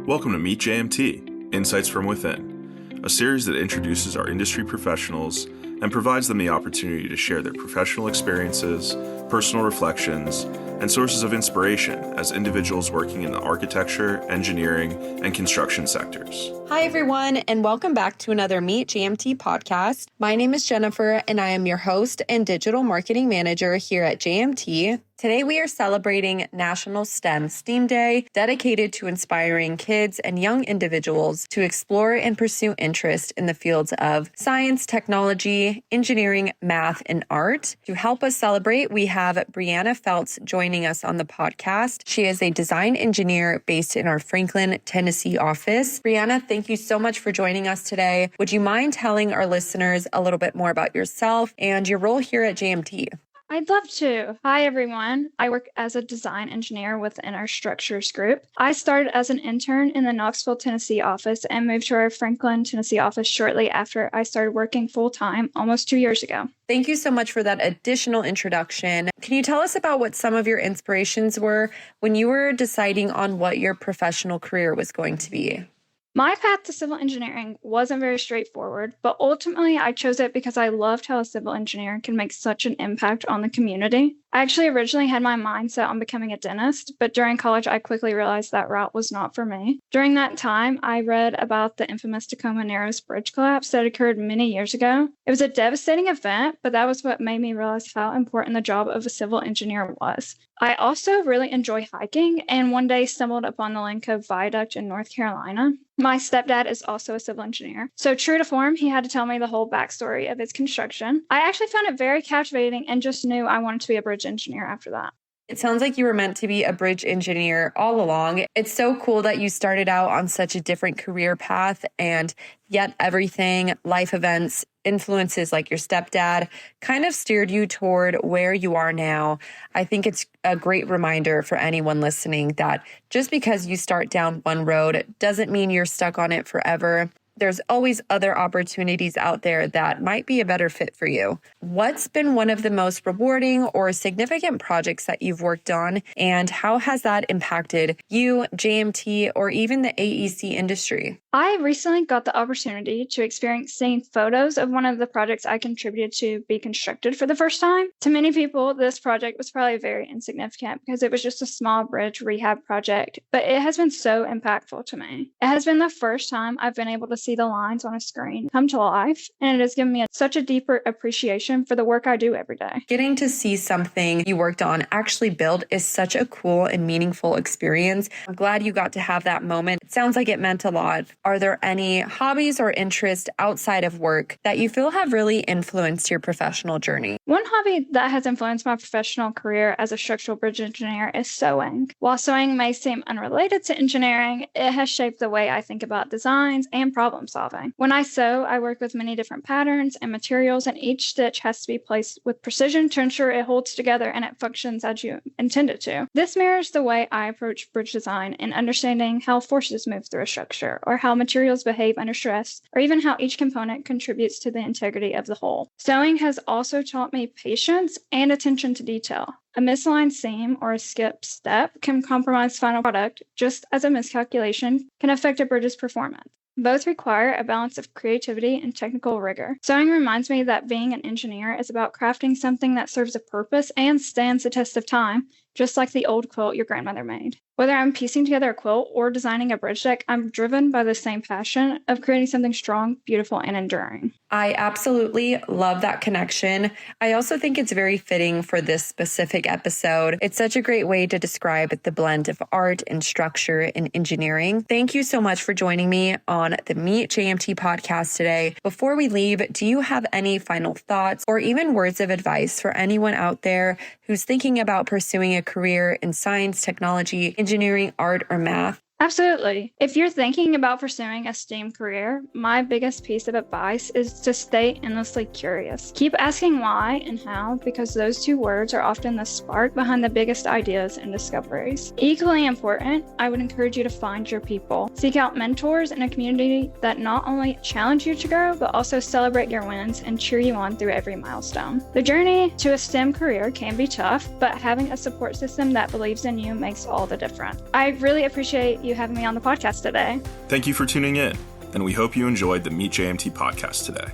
Welcome to Meet JMT, Insights from Within, a series that introduces our industry professionals and provides them the opportunity to share their professional experiences, personal reflections, and sources of inspiration as individuals working in the architecture, engineering, and construction sectors. Hi, everyone, and welcome back to another Meet JMT podcast. My name is Jennifer, and I am your host and digital marketing manager here at JMT. Today, we are celebrating National STEM Day, dedicated to inspiring kids and young individuals to explore and pursue interest in the fields of science, technology, engineering, math, and art. To help us celebrate, we have Brianna Felts joining us on the podcast. She is a design engineer based in our Franklin, Tennessee office. Brianna, thank you so much for joining us today. Would you mind telling our listeners a little bit more about yourself and your role here at JMT? I'd love to. Hi, everyone. I work as a design engineer within our structures group. I started as an intern in the Knoxville, Tennessee office and moved to our Franklin, Tennessee office shortly after I started working full-time almost 2 years ago. Thank you so much for that additional introduction. Can you tell us about what some of your inspirations were when you were deciding on what your professional career was going to be? My path to civil engineering wasn't very straightforward, but ultimately I chose it because I loved how a civil engineer can make such an impact on the community. I actually originally had my mind set on becoming a dentist, but during college I quickly realized that route was not for me. During that time, I read about the infamous Tacoma Narrows Bridge collapse that occurred many years ago. It was a devastating event, but that was what made me realize how important the job of a civil engineer was. I also really enjoy hiking and one day stumbled upon the Linn Cove Viaduct in North Carolina. My stepdad is also a civil engineer, so true to form, he had to tell me the whole backstory of its construction. I actually found it very captivating and just knew I wanted to be a bridge engineer after that. It sounds like you were meant to be a bridge engineer all along. It's so cool that you started out on such a different career path, and yet everything, life events, influences like your stepdad kind of steered you toward where you are now. I think it's a great reminder for anyone listening that just because you start down one road doesn't mean you're stuck on it forever. There's always other opportunities out there that might be a better fit for you. What's been one of the most rewarding or significant projects that you've worked on, and how has that impacted you, JMT, or even the AEC industry? I recently got the opportunity to experience seeing photos of one of the projects I contributed to be constructed for the first time. To many people, this project was probably very insignificant because it was just a small bridge rehab project, but it has been so impactful to me. It has been the first time I've been able to see the lines on a screen come to life, and it has given me such a deeper appreciation for the work I do every day. Getting to see something you worked on actually built is such a cool and meaningful experience. I'm glad you got to have that moment. It sounds like it meant a lot. Are there any hobbies or interests outside of work that you feel have really influenced your professional journey? One hobby that has influenced my professional career as a structural bridge engineer is sewing. While sewing may seem unrelated to engineering, it has shaped the way I think about designs and problem solving. When I sew, I work with many different patterns and materials, and each stitch has to be placed with precision to ensure it holds together and it functions as you intend it to. This mirrors the way I approach bridge design in understanding how forces move through a structure, or how materials behave under stress, or even how each component contributes to the integrity of the whole. Sewing has also taught me patience and attention to detail. A misaligned seam or a skipped step can compromise final product, just as a miscalculation can affect a bridge's performance. Both require a balance of creativity and technical rigor. Sewing reminds me that being an engineer is about crafting something that serves a purpose and stands the test of time, just like the old quilt your grandmother made. Whether I'm piecing together a quilt or designing a bridge deck, I'm driven by the same passion of creating something strong, beautiful, and enduring. I absolutely love that connection. I also think it's very fitting for this specific episode. It's such a great way to describe the blend of art and structure in engineering. Thank you so much for joining me on the Meet JMT podcast today. Before we leave, do you have any final thoughts or even words of advice for anyone out there who's thinking about pursuing a career in science, technology, engineering, art, or math? Absolutely. If you're thinking about pursuing a STEAM career, my biggest piece of advice is to stay endlessly curious. Keep asking why and how, because those two words are often the spark behind the biggest ideas and discoveries. Equally important, I would encourage you to find your people. Seek out mentors in a community that not only challenge you to grow, but also celebrate your wins and cheer you on through every milestone. The journey to a STEM career can be tough, but having a support system that believes in you makes all the difference. I really appreciate you having me on the podcast today. Thank you for tuning in, and we hope you enjoyed the Meet JMT podcast today.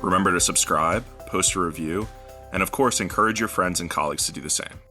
Remember to subscribe, post a review, and of course, encourage your friends and colleagues to do the same.